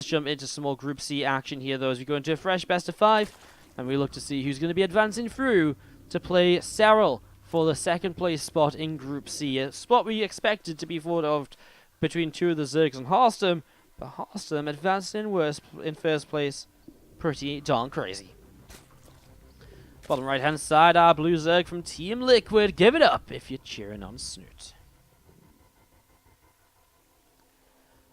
Let's jump into some more Group C action here, though, as we go into a fresh best of 5, and we look to see who's going to be advancing through to play Cyril for the second place spot in Group C. A spot we expected to be thought of between two of the Zergs and Harstem, but Harstem advancing in first place. Pretty darn crazy. Bottom right hand side, our blue Zerg from Team Liquid. Give it up if you're cheering on Snute.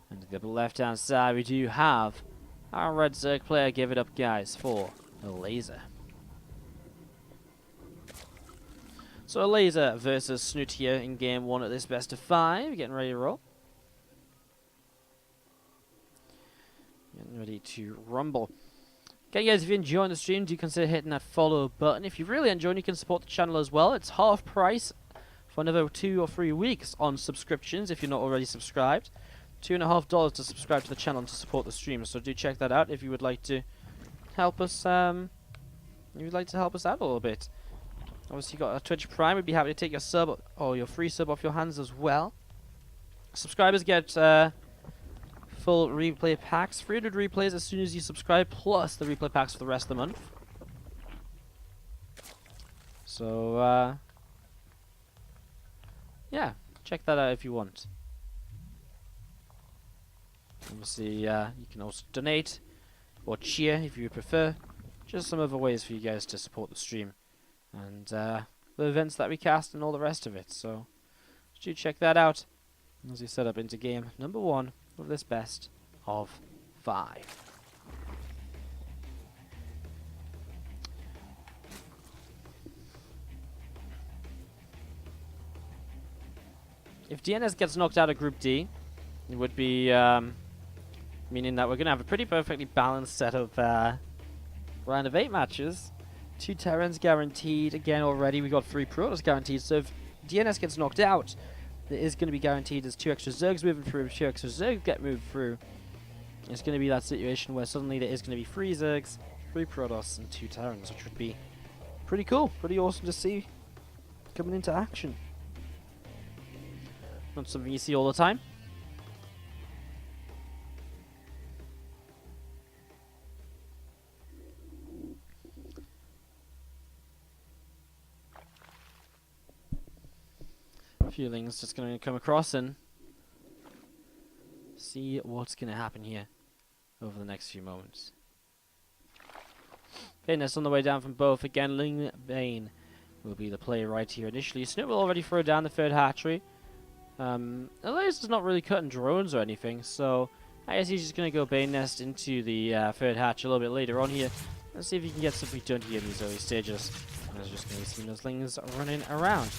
And the left hand side, we do have our red Zerg player. Give it up, guys, for Elazer. So Elazer versus Snute here in game 1 at this best of 5. Getting ready to roll. Getting ready to rumble. Okay, guys, if you're enjoying the stream, do consider hitting that follow button. If you're really enjoying, you can support the channel as well. It's half price for another 2 or 3 weeks on subscriptions if you're not already subscribed. $2.50 to subscribe to the channel and to support the stream. So do check that out if you would like to help us. Out a little bit. Obviously, you got a Twitch Prime. We'd be happy to take your sub or your free sub off your hands as well. Subscribers get full replay packs, 300 replays as soon as you subscribe, plus the replay packs for the rest of the month. So yeah, check that out if you want. Obviously, you can also donate or cheer if you prefer. Just some other ways for you guys to support the stream and the events that we cast and all the rest of it. So do check that out as we set up into game number 1 of this best of 5. If DNS gets knocked out of Group D, it would be meaning that we're going to have a pretty perfectly balanced set of round of 8 matches. 2 Terrans guaranteed. Again, already we got 3 Protoss guaranteed. So if DNS gets knocked out, there is going to be guaranteed there's 2 extra Zergs moving through. If 2 extra Zergs get moved through, it's going to be that situation where suddenly there is going to be 3 Zergs, 3 Protoss, and 2 Terrans, which would be pretty cool, pretty awesome to see coming into action. Not something you see all the time. Few things just going to come across and see what's going to happen here over the next few moments. Fitness on the way down from both. Again, Ling Bane will be the player right here initially. Snute will already throw down the 3rd hatchery. Elazer is not really cutting drones or anything, so I guess he's just going to go Bane Nest into the 3rd hatch a little bit later on here. Let's see if he can get something done here in these early stages. I was just going to see those Lings running around.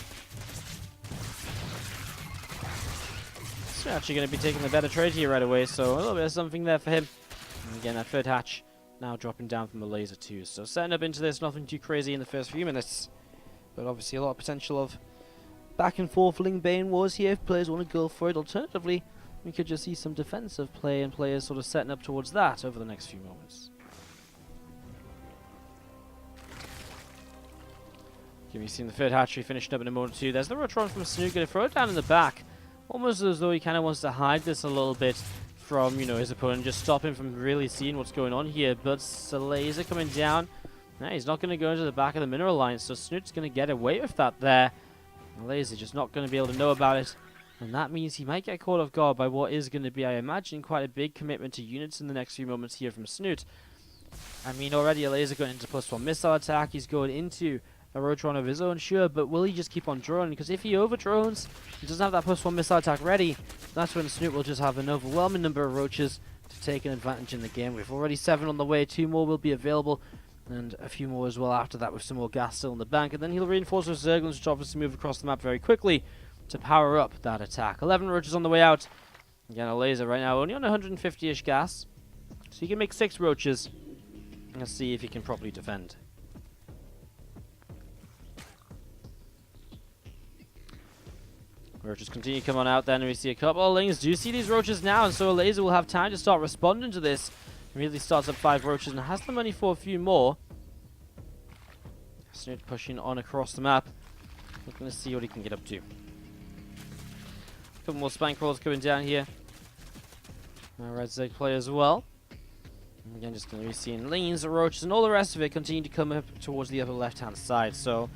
So actually going to be taking the better trade here right away, so a little bit of something there for him. And again, that 3rd hatch now dropping down from the Elazer too. So setting up into this, nothing too crazy in the first few minutes, but obviously a lot of potential of back and forth Ling Bane wars here if players want to go for it. Alternatively, we could just see some defensive play and players sort of setting up towards that over the next few moments. We've seen the 3rd hatchery finishing up in a moment or 2. There's the Rotron from Snute, going to throw it down in the back. Almost as though he kind of wants to hide this a little bit from, you know, his opponent, just stop him from really seeing what's going on here. But Elazer coming down. Nah, he's not going to go into the back of the mineral line, so Snute's going to get away with that there. Elazer just not going to be able to know about it. And that means he might get caught off guard by what is going to be, I imagine, quite a big commitment to units in the next few moments here from Snute. I mean, already Elazer going into +1 missile attack. He's going into a Rotron of his own, sure, but will he just keep on droning? Because if he over-drones, he doesn't have that +1 missile attack ready, that's when Snute will just have an overwhelming number of roaches to take an advantage in the game. We've already 7 on the way, 2 more will be available, and a few more as well after that with some more gas still in the bank. And then he'll reinforce with Zerglings, which obviously move across the map very quickly to power up that attack. 11 roaches on the way out. Again, Elazer right now only on 150-ish gas, so he can make 6 roaches. Let's see if he can properly defend. Roaches continue to come on out then, and we see a couple of Lings do see these roaches now, and so Elazer will have time to start responding to this. Immediately starts up 5 roaches and has the money for a few more. Snute pushing on across the map. Looking to see what he can get up to. A couple more spank rolls coming down here. Red Zerg play as well. Again, just going to be seeing lanes, roaches, and all the rest of it continue to come up towards the upper left-hand side. So,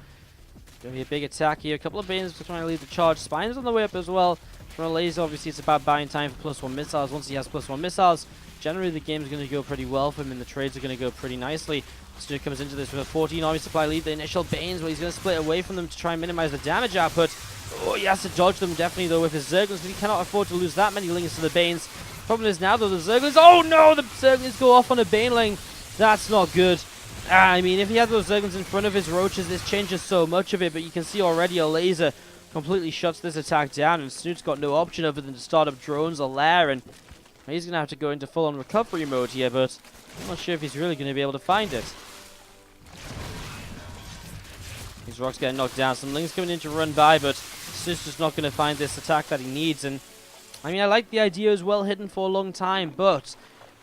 going to be a big attack here. A couple of Banes trying to lead the charge. Spine's on the way up as well. For Elazer, obviously, it's about buying time for +1 missiles. Once he has +1 missiles, generally the game's going to go pretty well for him, and the trades are going to go pretty nicely. Snute comes into this with a 14 army supply lead. The initial Banes, but he's going to split away from them to try and minimize the damage output. Oh, he has to dodge them, definitely, though, with his Zerglings, because he cannot afford to lose that many Lings to the Banes. Problem is now, though, the Zerglings... Oh, no! The Zerglings go off on a Baneling. That's not good. I mean, if he had those Zerglings in front of his Roaches, this changes so much of it, but you can see already Elazer completely shuts this attack down, and Snoot's got no option other than to start up drones or lair, and he's going to have to go into full-on recovery mode here, but I'm not sure if he's really going to be able to find it. These rocks getting knocked down. Some Lings coming in to run by, but Snoot's just not going to find this attack that he needs, and I mean, I like the idea as well hidden for a long time, but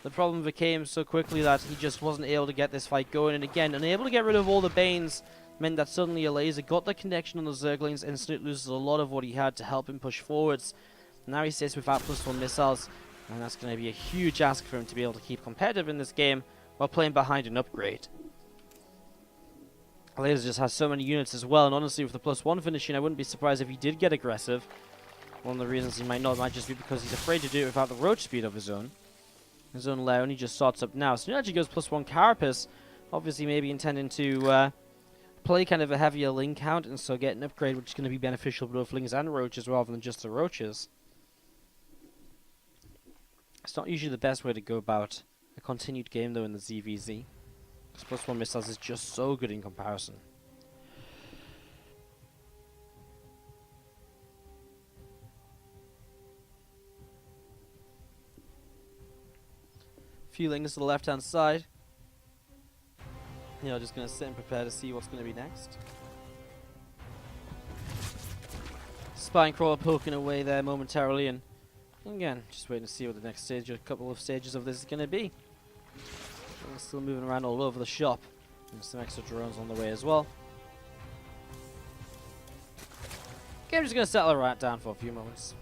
the problem became so quickly that he just wasn't able to get this fight going. And again, unable to get rid of all the Banes meant that suddenly Elazer got the connection on the Zerglings, and Snute loses a lot of what he had to help him push forwards. Now he sits without +1 missiles, and that's going to be a huge ask for him to be able to keep competitive in this game while playing behind an upgrade. Elazer just has so many units as well, and honestly, with the +1 finishing, I wouldn't be surprised if he did get aggressive. One of the reasons he might not might just be because he's afraid to do it without the roach speed of his own. His own lair only just starts up now. So he actually goes +1 Carapace, obviously maybe intending to play kind of a heavier Ling count, and so get an upgrade which is going to be beneficial for both Lings and Roaches rather than just the Roaches. It's not usually the best way to go about a continued game though in the ZvZ. Because +1 missiles is just so good in comparison. Few Lings to the left-hand side. Yeah, just going to sit and prepare to see what's going to be next. Spinecrawler poking away there momentarily, and again, just waiting to see what the next stage, or a couple of stages of this is going to be. We're still moving around all over the shop. And some extra drones on the way as well. Okay, I'm just going to settle right down for a few moments.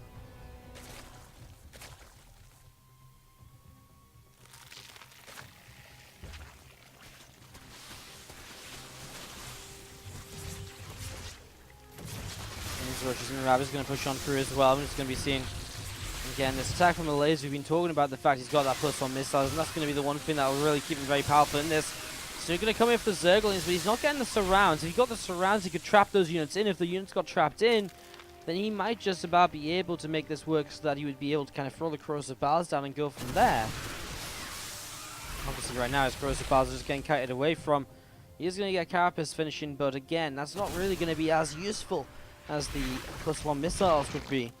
Roaches and Rabbit's going to push on through as well. I'm just going to be seeing, again, this attack from Elazer. We've been talking about the fact he's got that +1 missiles, and that's going to be the one thing that will really keep him very powerful in this. So you're going to come in for the Zerglings, but he's not getting the surrounds. If he got the surrounds, he could trap those units in. If the units got trapped in, then he might just about be able to make this work so that he would be able to kind of throw the corrosive bars down and go from there. Obviously right now his corrosive bars are just getting kited away from. He is going to get Carapace finishing, but again, that's not really going to be as useful as the +1 missiles would be.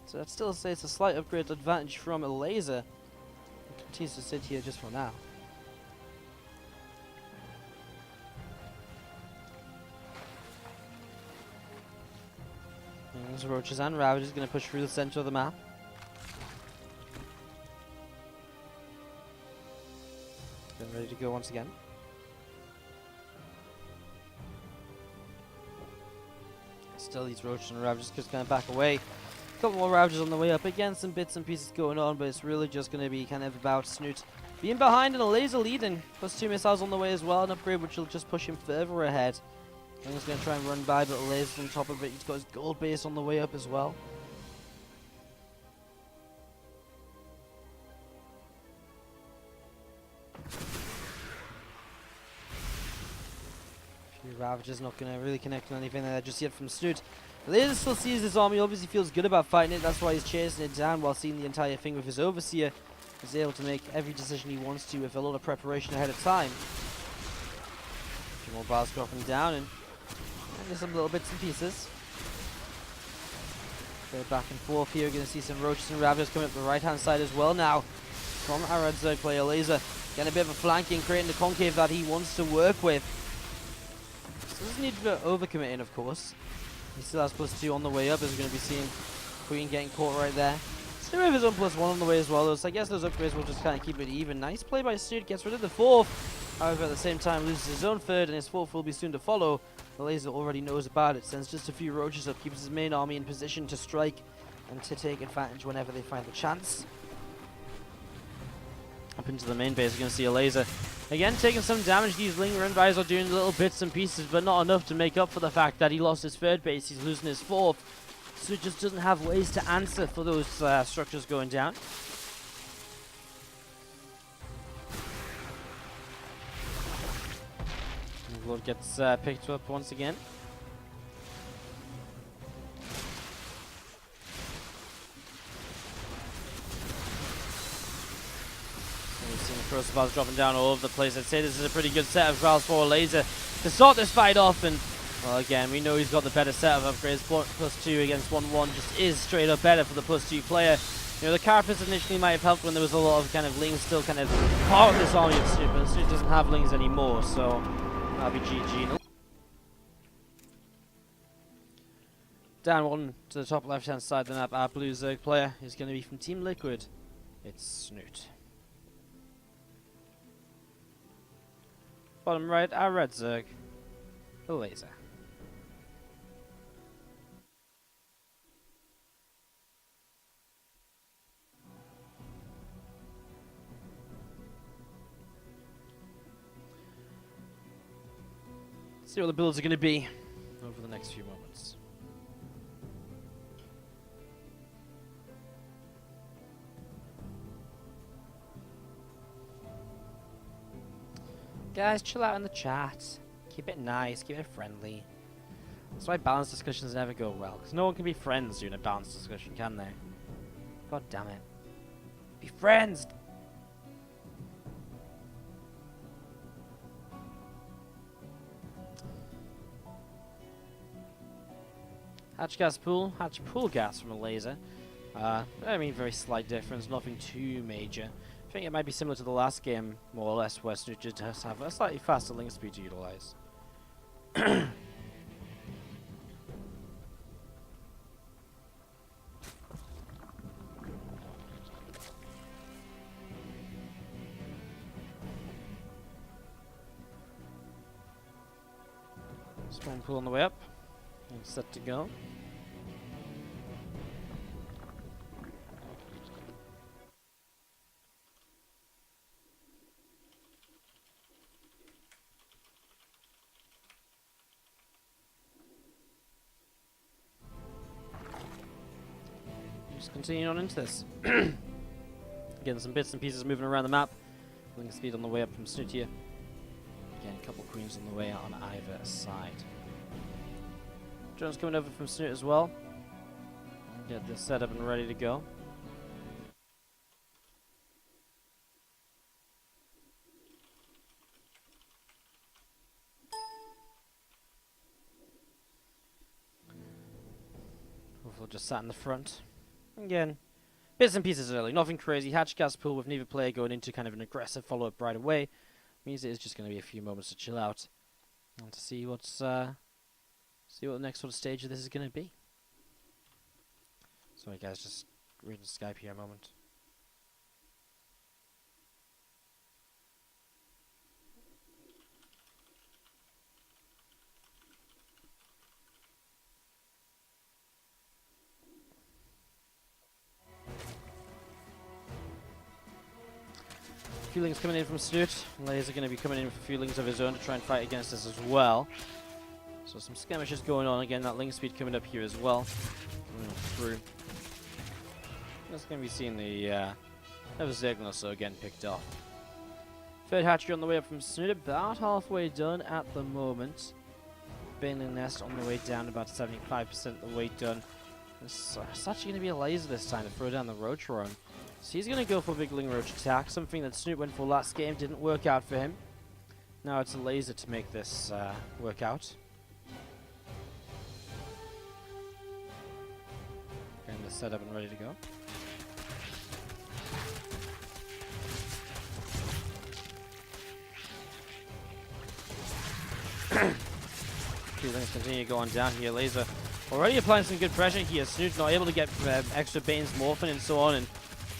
So I'd still say it's a slight upgrade advantage from Elazer. He continues to sit here just for now. And there's Roaches and Ravages going to push through the center of the map. Getting ready to go once again. Still these Roaches and Ravages just going to back away. A couple more Ravages on the way up. Again, some bits and pieces going on, but it's really just going to be kind of about Snute being behind and Elazer leading. +2 missiles on the way as well, an upgrade which will just push him further ahead. I'm just going to try and run by, but Elazer's on top of it. He's got his gold base on the way up as well. Ravager's not going to really connect on anything there just yet from Snute. Elazer still sees his army, obviously feels good about fighting it, that's why he's chasing it down while seeing the entire thing with his Overseer. He's able to make every decision he wants to with a lot of preparation ahead of time. A few more bars dropping down and just some little bits and pieces. Go back and forth here, we're going to see some Roaches and Ravagers coming up the right hand side as well now. From our red Zerg player, Elazer getting a bit of a flanking, creating the concave that he wants to work with. Doesn't need to overcommitting, of course. He still has +2 on the way up, as we're going to be seeing Queen getting caught right there. Snute with his own +1 on the way as well, though, so I guess those upgrades will just kind of keep it even. Nice play by Snute, gets rid of the 4th. However, at the same time, loses his own 3rd, and his 4th will be soon to follow. Elazer already knows about it, sends just a few Roaches up, keeps his main army in position to strike and to take advantage whenever they find the chance. up into the main base. We're going to see Elazer again taking some damage. These Ling Renvais are doing little bits and pieces, but not enough to make up for the fact that he lost his third base. He's losing his fourth, so it just doesn't have ways to answer for those structures going down. Lord gets picked up once again. We've seen the crossbars dropping down all over the place. I'd say this is a pretty good set of trials for Elazer to start this fight off. And well, again, we know he's got the better set of upgrades. +2 against 1-1 just is straight up better for the +2 player. You know, the Carapace initially might have helped when there was a lot of kind of Lings still kind of part of this army of Snute, but Snute doesn't have Lings anymore, so that'll be GG. Down one to the top left-hand side of the map, our blue Zerg player is going to be from Team Liquid. It's Snute. Bottom right, our red Zerg, Elazer. See what the builds are going to be over the next few moments. Guys, chill out in the chat. Keep it nice, keep it friendly. That's why balanced discussions never go well, because no one can be friends during a balanced discussion, can they? God damn it. Be friends! Hatch gas pool, hatch pool gas from Elazer. I mean, very slight difference, nothing too major. I think it might be similar to the last game, more or less, where Snute just does have a slightly faster link speed to utilize. Spawn pool on the way up, and set to go. Just continuing on into this. Getting some bits and pieces moving around the map. Link speed on the way up from Snute here. Again, a couple queens on the way out on either side. Drones coming over from Snute as well. Get this set up and ready to go. Hopefully just sat in the front. Again, bits and pieces early, nothing crazy. Hatch gas pool with neither player going into kind of an aggressive follow-up right away. Means it is just going to be a few moments to chill out and to see what's see what the next sort of stage of this is going to be. Sorry guys, just reading Skype here a moment. Feelings coming in from Snute. Elazer going to be coming in with feelings of his own to try and fight against us as well. So some skirmishes going on again. That link speed coming up here as well. Through. That's going to be seeing the ZvZ also again picked off. Third hatchery on the way up from Snute. About halfway done at the moment. Baneling nest on the way down. About 75% of the way done. It's actually going to be Elazer this time to throw down the Roach-Run. So he's going to go for a big Ling Roach attack, something that Snute went for last game, didn't work out for him. Now it's Elazer to make this work out. Getting this set up and ready to go. Two Lings continue to go on down here. Elazer already applying some good pressure here. Snute not able to get extra Bane's morphing and so on. And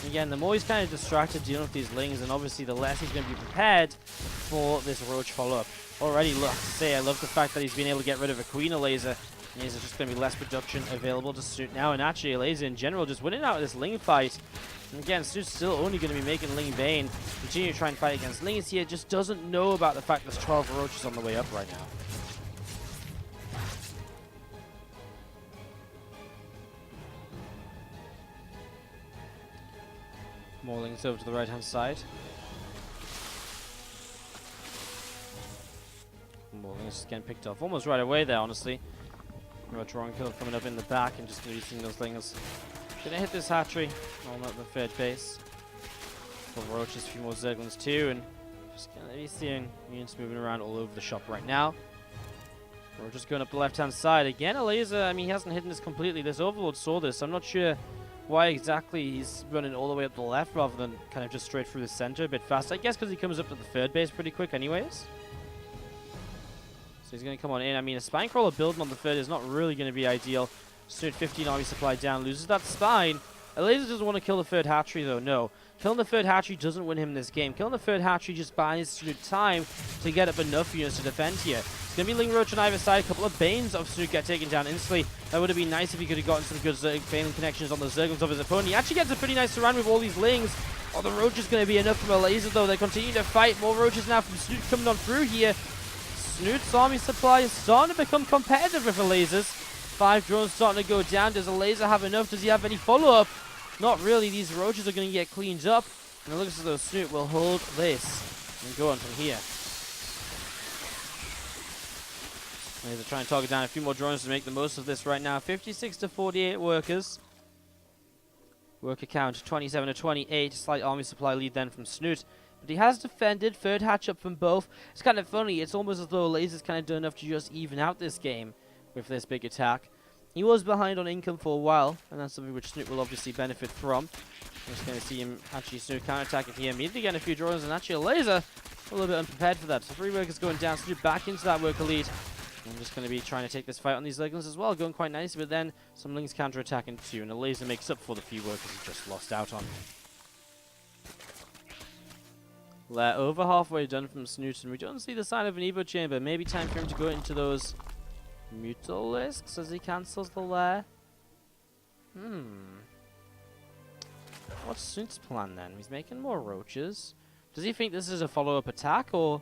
again, the more he's kind of distracted dealing with these Lings, and obviously the less he's going to be prepared for this Roach follow-up. Already, look, to say, I love the fact that he's been able to get rid of a Queen Elazer. And there's just going to be less production available to Snute now. And actually, Elazer in general just winning out of this Ling fight And again, Snoot's still only going to be making Ling Bane continue to try and fight against Ling. Is here, just doesn't know about the fact there's 12 roaches on the way up right now. More Lings over to the right-hand side. More Lings just getting picked off almost right away there, honestly. Drawing kill coming up in the back and just going to be seeing those Lings. Gonna hit this hatchery on up the third base. Couple roaches, a few more Zerglings too, and just gonna be seeing units moving around all over the shop right now. We're just going up the left-hand side again. Elazer, I mean, he hasn't hidden this completely. This Overlord saw this. I'm not sure why exactly he's running all the way up the left rather than kind of just straight through the center a bit fast. I guess because he comes up to the third base pretty quick, anyways. So he's going to come on in. I mean, a Spine Crawler building on the third is not really going to be ideal. Snute 15 army supply down, loses that spine. Elazer doesn't want to kill the third hatchery though, no. Killing the third hatchery doesn't win him this game. Killing the third hatchery just buys Snute time to get up enough units to defend here. It's going to be Ling Roach on either side. A couple of Banes of Snute get taken down instantly. That would have been nice if he could have gotten some good Bane connections on the Zerglings of his opponent. He actually gets a pretty nice surround with all these Lings. Oh, the Roach is going to be enough from Elazer though. They continue to fight. More Roaches now from Snute coming on through here. Snute's army supply is starting to become competitive with Elazer's. 5 drones starting to go down. Does Elazer have enough? Does he have any follow-up? Not really. These roaches are going to get cleaned up. And it looks as though Snute will hold this and go on from here. Elazer trying to target down a few more drones to make the most of this right now. 56 to 48 workers. Worker count 27 to 28. Slight army supply lead then from Snute. But he has defended. Third hatch up from both. It's kind of funny. It's almost as though Elazer's kind of done enough to just even out this game with this big attack. He was behind on income for a while, and that's something which Snute will obviously benefit from. We're just going to see him actually Snute counterattacking here, immediately getting a few drones, and actually Elazer a little bit unprepared for that. So 3 workers going down, Snute back into that worker lead. I'm just going to be trying to take this fight on these Zerglings as well, going quite nicely, but then some Lings counterattacking too, and Elazer makes up for the few workers he just lost out on. They're over halfway done from Snute, and we don't see the sign of an Evo chamber. Maybe time for him to go into those Mutalisks as he cancels the lair. What's Snute's plan then? He's making more roaches. Does he think this is a follow-up attack, or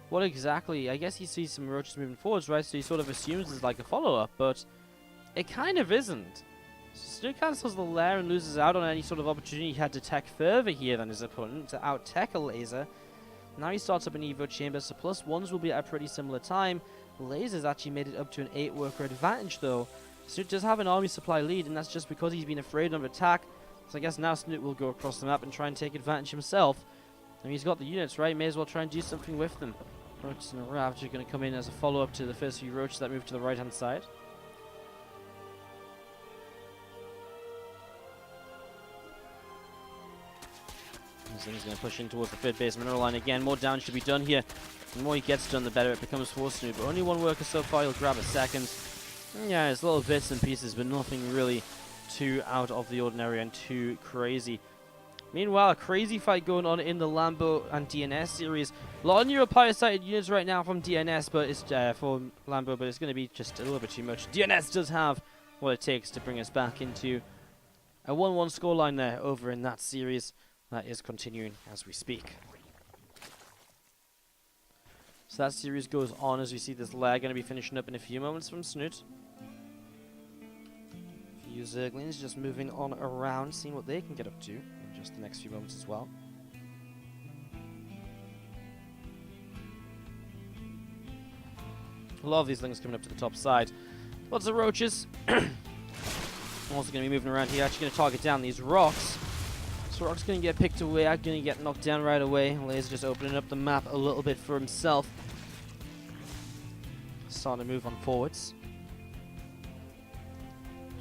what exactly? I guess he sees some roaches moving forwards, right? So he sort of assumes it's like a follow-up, but it kind of isn't. So Snute cancels the lair and loses out on any sort of opportunity he had to tech further here than his opponent, to out-tech Elazer. Now he starts up an Evo chamber, so +1s will be at a pretty similar time. Elazer's actually made it up to an 8-worker advantage though. Snute does have an army supply lead, and that's just because he's been afraid of attack. So I guess now Snute will go across the map and try and take advantage himself. And he's got the units, right? May as well try and do something with them. Roaches and Ravage are going to come in as a follow-up to the first few roaches that move to the right-hand side. He's going to push in towards the third base mineral line again. More damage to be done here. The more he gets done, the better it becomes for Snute. But only 1 worker so far. He'll grab a second. Yeah, it's little bits and pieces, but nothing really too out of the ordinary and too crazy. Meanwhile, a crazy fight going on in the Lambo and DNS series. A lot of neuropyre-sighted units right now from DNS, but it's for Lambo, but it's going to be just a little bit too much. DNS does have what it takes to bring us back into a 1-1 scoreline there over in that series. That is continuing as we speak. So that series goes on as we see this lair going to be finishing up in a few moments from Snute. A few Zerglings just moving on around, seeing what they can get up to in just the next few moments as well. A lot of these Lings coming up to the top side. Lots of roaches. Also going to be moving around here, actually going to target down these rocks. So Rock's going to get picked away, going to get knocked down right away. Elazer just opening up the map a little bit for himself. Starting to move on forwards.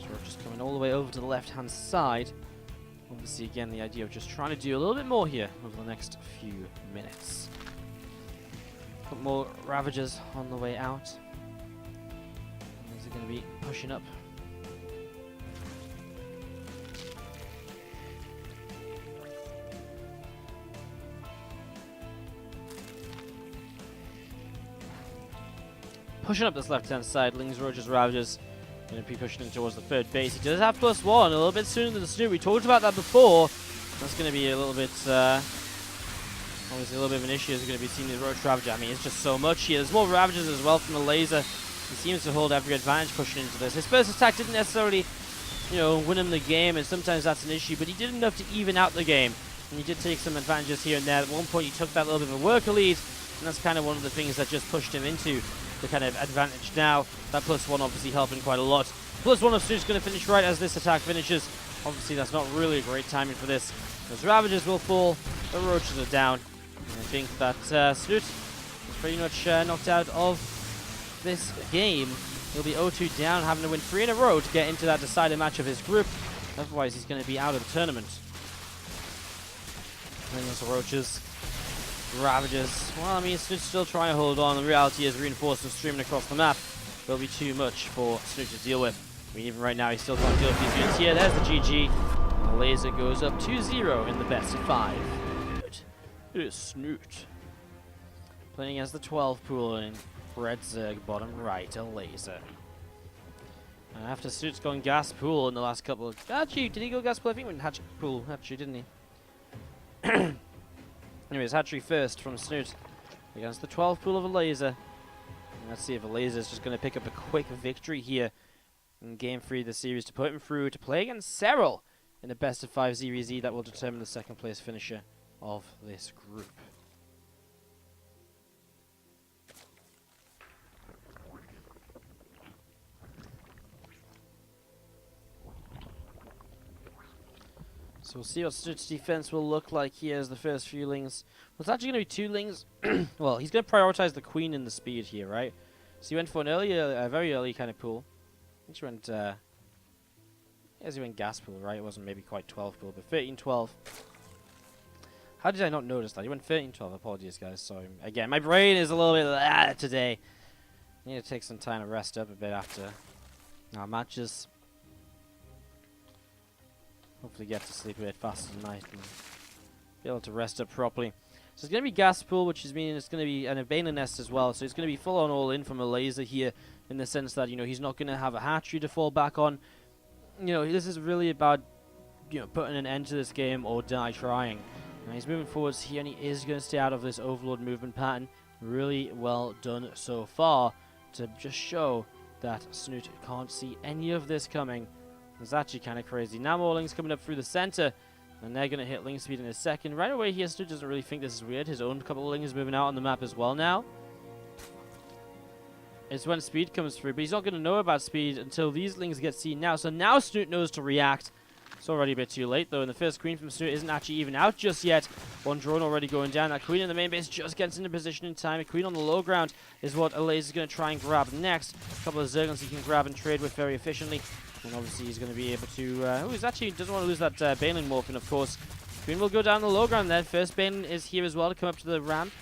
So Rock just coming all the way over to the left-hand side. Obviously, again, the idea of just trying to do a little bit more here over the next few minutes. Got more Ravagers on the way out. These are going to be pushing up. Pushing up this left-hand side, Lings, Roaches, Ravagers. Going to be pushing him towards the third base. He does have +1, a little bit sooner than the Snute. We talked about that before. That's going to be a little bit, obviously a little bit of an issue. Is going to be seeing the Roach Ravager. I mean, it's just so much here. There's more Ravagers as well from Elazer. He seems to hold every advantage pushing into this. His first attack didn't necessarily, win him the game, and sometimes that's an issue, but he did enough to even out the game. And he did take some advantages here and there. At one point, he took that little bit of a worker lead, and that's kind of one of the things that just pushed him into the kind of advantage now. That +1 obviously helping quite a lot. +1 of Snoot's going to finish right as this attack finishes. Obviously, that's not really a great timing for this. Those Ravagers will fall, the Roaches are down. And I think that Snute is pretty much knocked out of this game. He'll be 0-2 down, having to win 3 in a row to get into that decided match of his group. Otherwise, he's going to be out of the tournament. And those Roaches, Ravagers. Well, I mean, Snoot's still trying to hold on. The reality is reinforcements streaming across the map will be too much for Snute to deal with. I mean, even right now, he still can't deal with these units here. There's the GG. And Elazer goes up 2-0 in the best of 5. It is Snute playing as the 12 pool in Red Zerg, bottom right, Elazer. And after Snoot's gone gas pool in the last couple of... Actually, did he go gas pool? I think he went hatchery pool, actually, didn't he? Anyways, hatchery first from Snute against the 12 pool of Elazer. And let's see if Elazer is just going to pick up a quick victory here in Game 3 of the series to put him through to play against Cyril in the best of 5 ZvZ that will determine the second place finisher of this group. So we'll see what Snoot's defense will look like here as the first few lings. Well, it's actually going to be 2 lings. Well, he's going to prioritize the queen and the speed here, right? So he went for an very early kind of pool. I think he went, he went gas pool, right? It wasn't maybe quite 12 pool, but 13-12. How did I not notice that? He went 13-12. Apologies, guys. So again, my brain is a little bit today. I need to take some time to rest up a bit after our matches. Hopefully get to sleep a bit faster tonight and be able to rest up properly. So it's going to be gas pool, which is meaning it's going to be an Abana nest as well. So it's going to be full on all in from Elazer here, in the sense that he's not going to have a hatchery to fall back on. This is really about putting an end to this game or die trying. Now he's moving forwards here, and he is going to stay out of this Overlord movement pattern. Really well done so far to just show that Snute can't see any of this coming. It's actually kind of crazy. Now more lings coming up through the center, and they're going to hit ling speed in a second. Right away here, Snute doesn't really think this is weird. His own couple of lings moving out on the map as well now. It's when speed comes through, but he's not going to know about speed until these lings get seen now. So now Snute knows to react. It's already a bit too late, though, and the first queen from Snute isn't actually even out just yet. One drone already going down. That queen in the main base just gets into position in time. A queen on the low ground is what Elazer is going to try and grab next. A couple of Zerglings he can grab and trade with very efficiently. And obviously he's going to be able to... he actually doesn't want to lose that Baneling Morphin, of course. Queen will go down the low ground then. First Baneling is here as well to come up to the ramp.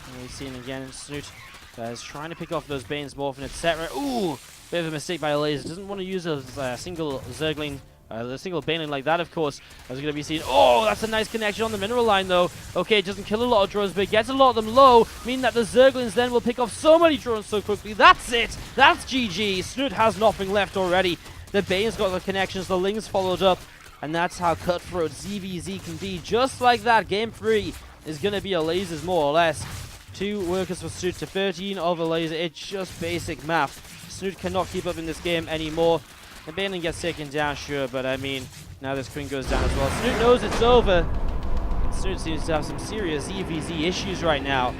And we've seen again in Snute. Is trying to pick off those Banes, Morphin, etc. Ooh! Bit of a mistake by Elazer. Doesn't want to use a single Zergling... the single Baneling like that, of course, as going to be seen. Oh, that's a nice connection on the mineral line, though. Okay, it doesn't kill a lot of drones, but it gets a lot of them low, meaning that the Zerglings then will pick off so many drones so quickly. That's it! That's GG! Snute has nothing left already. The Bane's got the connections, the Lings followed up, and that's how cutthroat ZvZ can be. Just like that, Game 3 is going to be Elazer's more or less. 2 workers for Snute to 13 of Elazer. It's just basic math. Snute cannot keep up in this game anymore. The Baneling gets taken down, sure, but I mean, now this queen goes down as well. Snute knows it's over. Snute seems to have some serious ZvZ issues right now.